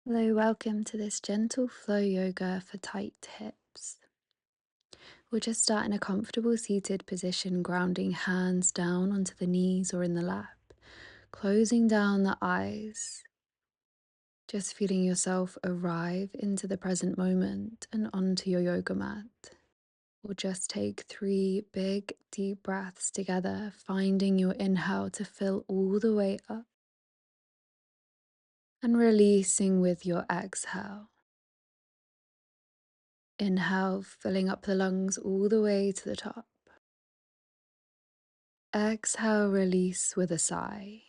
Hello, welcome to this gentle flow yoga for tight hips. We'll just start in a comfortable seated position, grounding hands down onto the knees or in the lap, closing down the eyes, just feeling yourself arrive into the present moment and onto your yoga mat. We'll just take 3 big deep breaths together, finding your inhale to fill all the way up and releasing with your exhale. Inhale, filling up the lungs all the way to the top. Exhale, release with a sigh.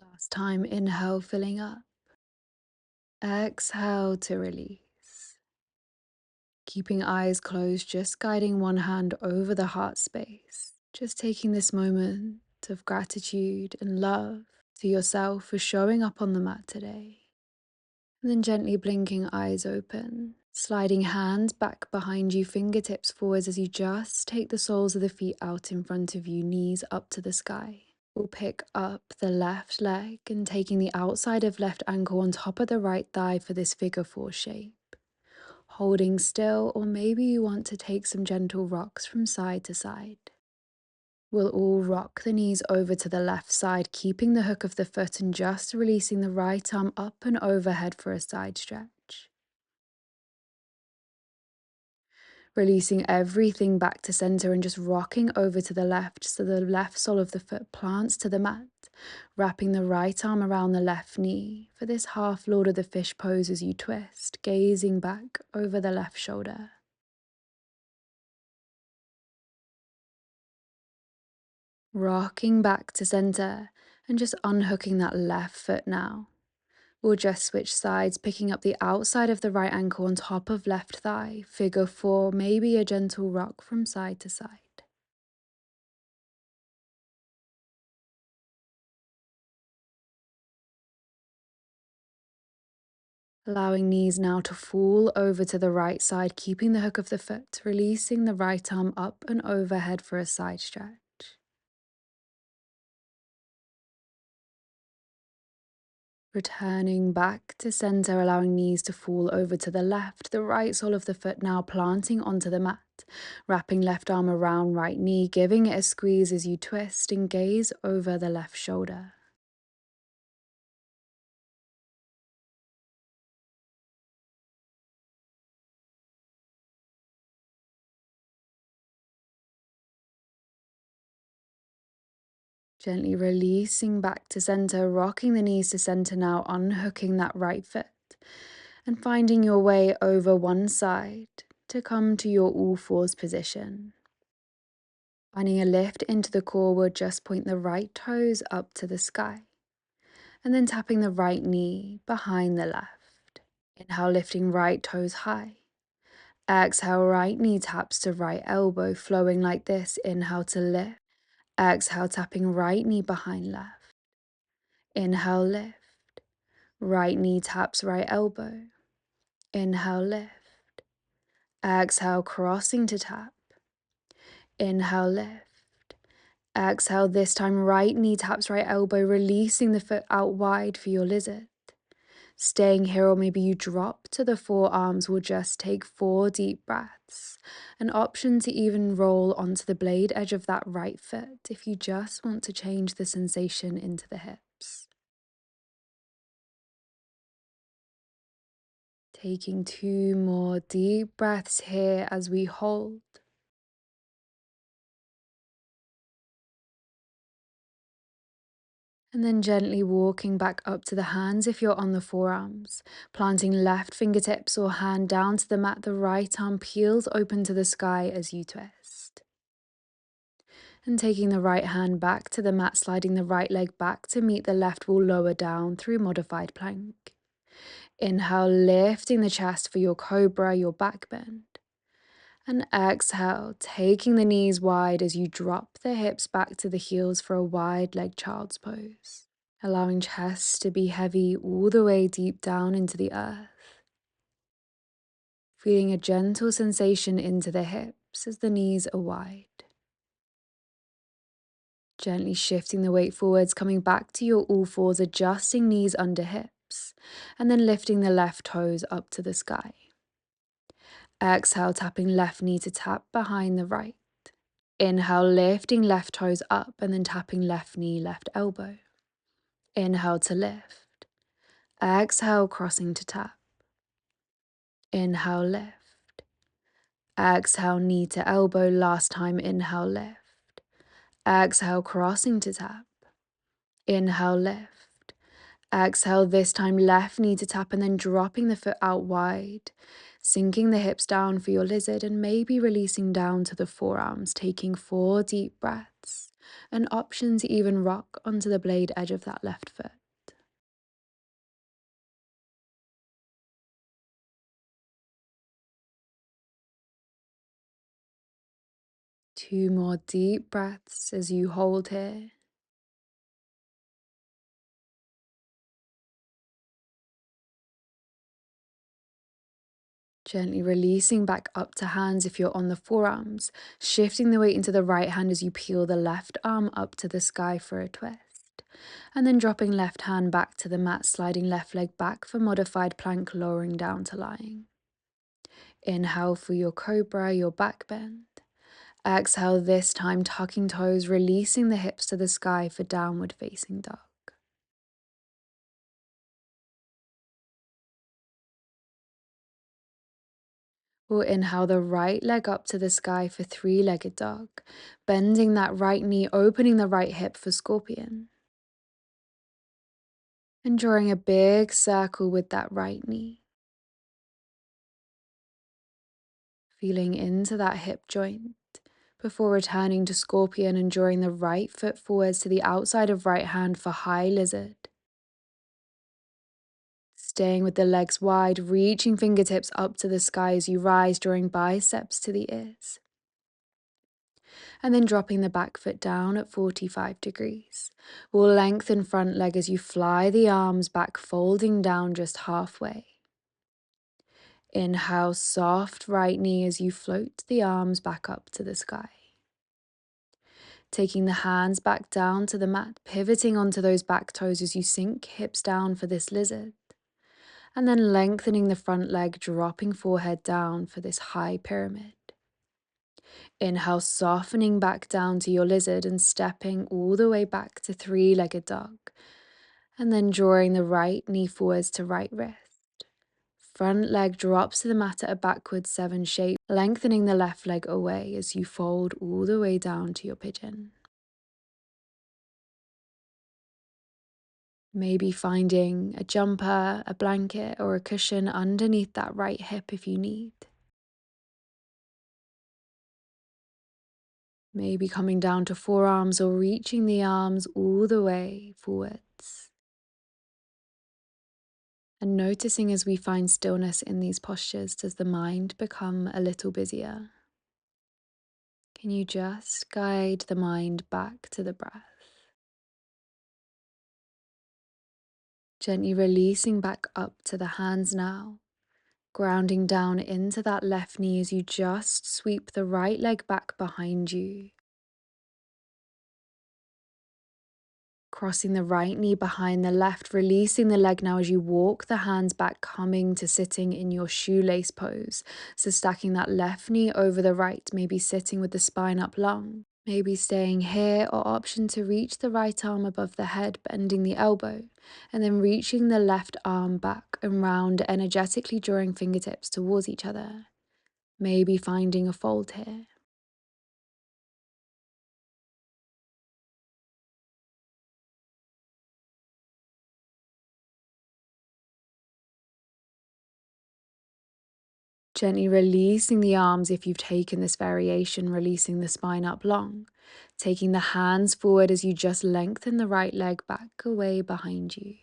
Last time, inhale, filling up. Exhale to release. Keeping eyes closed, just guiding one hand over the heart space. Just taking this moment of gratitude and love to yourself for showing up on the mat today. And then gently blinking eyes open, sliding hands back behind you, fingertips forwards as you just take the soles of the feet out in front of you, knees up to the sky. We'll pick up the left leg and taking the outside of left ankle on top of the right thigh for this figure four shape. Holding still, or maybe you want to take some gentle rocks from side to side. We'll all rock the knees over to the left side, keeping the hook of the foot and just releasing the right arm up and overhead for a side stretch. Releasing everything back to center and just rocking over to the left so the left sole of the foot plants to the mat, wrapping the right arm around the left knee for this half Lord of the Fish pose as you twist, gazing back over the left shoulder. Rocking back to center and just unhooking that left foot now. We'll just switch sides, picking up the outside of the right ankle on top of left thigh, figure four, maybe a gentle rock from side to side. Allowing knees now to fall over to the right side, keeping the hook of the foot, releasing the right arm up and overhead for a side stretch. Returning back to center, allowing knees to fall over to the left, the right sole of the foot now planting onto the mat, wrapping left arm around right knee, giving it a squeeze as you twist and gaze over the left shoulder. Gently releasing back to center, rocking the knees to center now, unhooking that right foot and finding your way over one side to come to your all fours position. Finding a lift into the core, we'll just point the right toes up to the sky and then tapping the right knee behind the left. Inhale, lifting right toes high. Exhale, right knee taps to right elbow, flowing like this. Inhale to lift. Exhale, tapping right knee behind left. Inhale, lift. Right knee taps right elbow. Inhale, lift. Exhale, crossing to tap. Inhale, lift. Exhale, this time right knee taps right elbow, releasing the foot out wide for your lizard. Staying here, or maybe you drop to the forearms, will just take 4 deep breaths. An option to even roll onto the blade edge of that right foot if you just want to change the sensation into the hips. Taking 2 more deep breaths here as we hold. And then gently walking back up to the hands if you're on the forearms, planting left fingertips or hand down to the mat, the right arm peels open to the sky as you twist. And taking the right hand back to the mat, sliding the right leg back to meet the left wall lower down through modified plank. Inhale, lifting the chest for your cobra, your back bend. And exhale, taking the knees wide as you drop the hips back to the heels for a wide leg child's pose. Allowing chest to be heavy all the way deep down into the earth. Feeling a gentle sensation into the hips as the knees are wide. Gently shifting the weight forwards, coming back to your all fours, adjusting knees under hips. and then lifting the left toes up to the sky. Exhale, tapping left knee to tap behind the right. Inhale, lifting left toes up and then tapping left knee, left elbow. Inhale to lift. Exhale, crossing to tap. Inhale, lift. Exhale, knee to elbow. Last time, inhale, lift. Exhale, crossing to tap. Inhale, lift. Exhale, this time left knee to tap and then dropping the foot out wide, sinking the hips down for your lizard and maybe releasing down to the forearms, taking 4 deep breaths. An option to even rock onto the blade edge of that left foot. 2 more deep breaths as you hold here. Gently releasing back up to hands if you're on the forearms, shifting the weight into the right hand as you peel the left arm up to the sky for a twist. And then dropping left hand back to the mat, sliding left leg back for modified plank, lowering down to lying. Inhale for your cobra, your back bend. Exhale this time, tucking toes, releasing the hips to the sky for downward facing dog. We'll inhale the right leg up to the sky for 3-legged dog, bending that right knee, opening the right hip for scorpion. And drawing a big circle with that right knee. Feeling into that hip joint before returning to scorpion and drawing the right foot forwards to the outside of right hand for high lizard. Staying with the legs wide, reaching fingertips up to the sky as you rise, drawing biceps to the ears. And then dropping the back foot down at 45 degrees. We'll lengthen front leg as you fly the arms back, folding down just halfway. Inhale, soft right knee as you float the arms back up to the sky. Taking the hands back down to the mat, pivoting onto those back toes as you sink hips down for this lizard. And then lengthening the front leg, dropping forehead down for this high pyramid. Inhale, softening back down to your lizard and stepping all the way back to 3-legged dog. And then drawing the right knee forwards to right wrist. Front leg drops to the mat at a backward 7 shape, lengthening the left leg away as you fold all the way down to your pigeon. Maybe finding a jumper, a blanket, or a cushion underneath that right hip if you need. Maybe coming down to forearms or reaching the arms all the way forwards. And noticing as we find stillness in these postures, does the mind become a little busier? Can you just guide the mind back to the breath? Gently releasing back up to the hands now, grounding down into that left knee as you just sweep the right leg back behind you. Crossing the right knee behind the left, releasing the leg now as you walk the hands back, coming to sitting in your shoelace pose. So stacking that left knee over the right, maybe sitting with the spine up long. Maybe staying here, or option to reach the right arm above the head, bending the elbow, and then reaching the left arm back and round, energetically drawing fingertips towards each other. Maybe finding a fold here. Gently releasing the arms if you've taken this variation, releasing the spine up long. Taking the hands forward as you just lengthen the right leg back away behind you.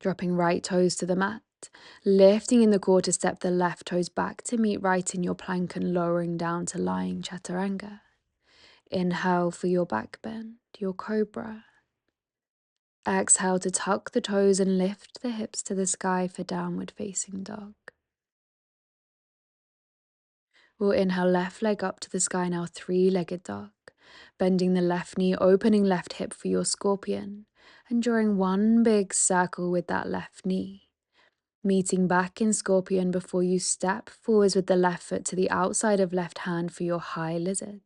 Dropping right toes to the mat. Lifting in the core to step the left toes back to meet right in your plank and lowering down to lying chaturanga. Inhale for your back bend, your cobra. Exhale to tuck the toes and lift the hips to the sky for downward facing dog. We'll inhale left leg up to the sky now, 3-legged dog. Bending the left knee, opening left hip for your scorpion. and drawing one big circle with that left knee. Meeting back in Scorpion before you step forwards with the left foot to the outside of left hand for your High Lizard.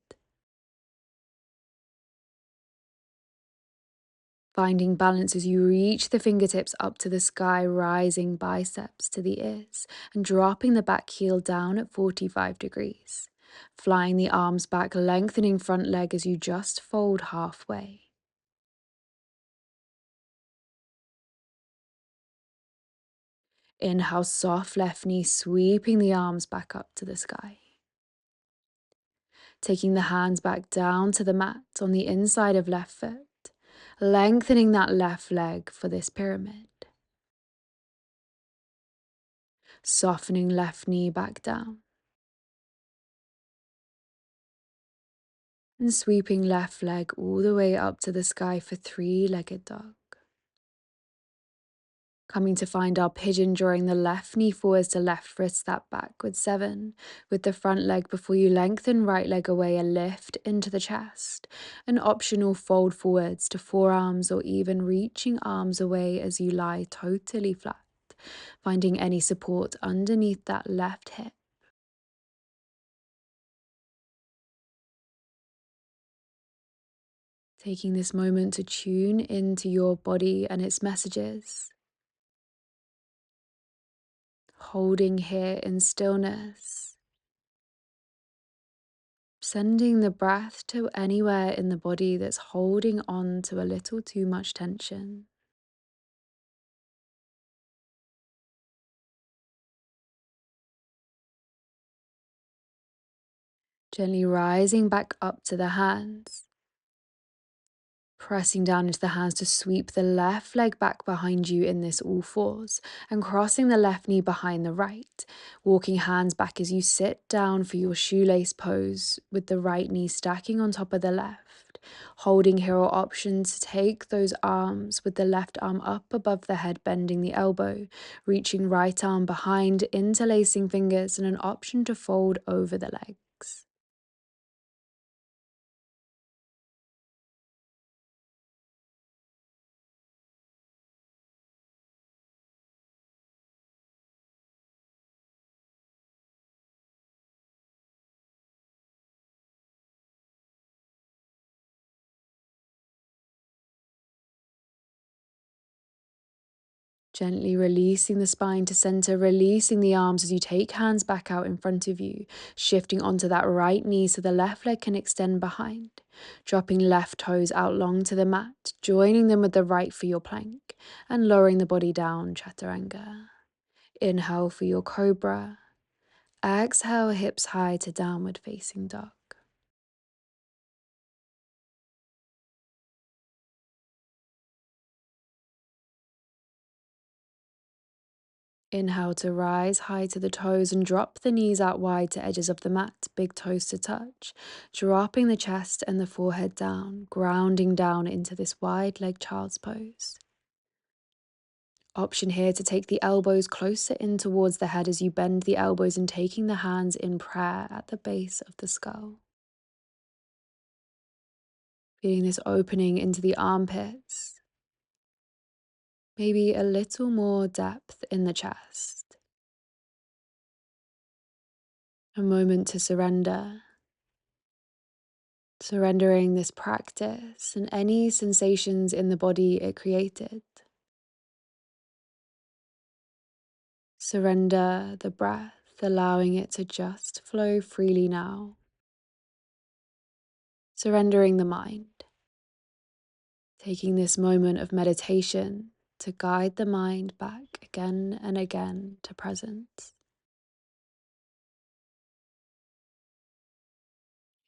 Finding balance as you reach the fingertips up to the sky, rising biceps to the ears, and dropping the back heel down at 45 degrees. Flying the arms back, lengthening front leg as you just fold halfway. Inhale, soft left knee, sweeping the arms back up to the sky. Taking the hands back down to the mat on the inside of left foot, lengthening that left leg for this pyramid. Softening left knee back down. And sweeping left leg all the way up to the sky for three-legged dog. Coming to find our pigeon, drawing the left knee forwards to left wrist that backward 7, with the front leg before you lengthen right leg away, a lift into the chest, an optional fold forwards to forearms or even reaching arms away as you lie totally flat, finding any support underneath that left hip. Taking this moment to tune into your body and its messages. Holding here in stillness. Sending the breath to anywhere in the body that's holding on to a little too much tension. Gently rising back up to the hands. Pressing down into the hands to sweep the left leg back behind you in this all fours, and crossing the left knee behind the right, walking hands back as you sit down for your shoelace pose with the right knee stacking on top of the left, holding here or option to take those arms with the left arm up above the head, bending the elbow, reaching right arm behind, interlacing fingers, and an option to fold over the legs. Gently releasing the spine to center, releasing the arms as you take hands back out in front of you, shifting onto that right knee so the left leg can extend behind, dropping left toes out long to the mat, joining them with the right for your plank, and lowering the body down, chaturanga. Inhale for your cobra. Exhale, hips high to downward facing dog. Inhale to rise high to the toes and drop the knees out wide to edges of the mat, big toes to touch, dropping the chest and the forehead down, grounding down into this wide leg child's pose. Option here to take the elbows closer in towards the head as you bend the elbows and taking the hands in prayer at the base of the skull. Feeling this opening into the armpits, maybe a little more depth in the chest. A moment to surrender. Surrendering this practice and any sensations in the body it created. Surrender the breath, allowing it to just flow freely now. Surrendering the mind. Taking this moment of meditation to guide the mind back again and again to presence.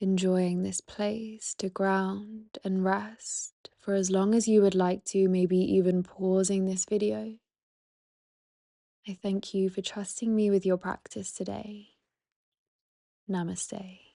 Enjoying this place to ground and rest for as long as you would like to, maybe even pausing this video. I thank you for trusting me with your practice today. Namaste.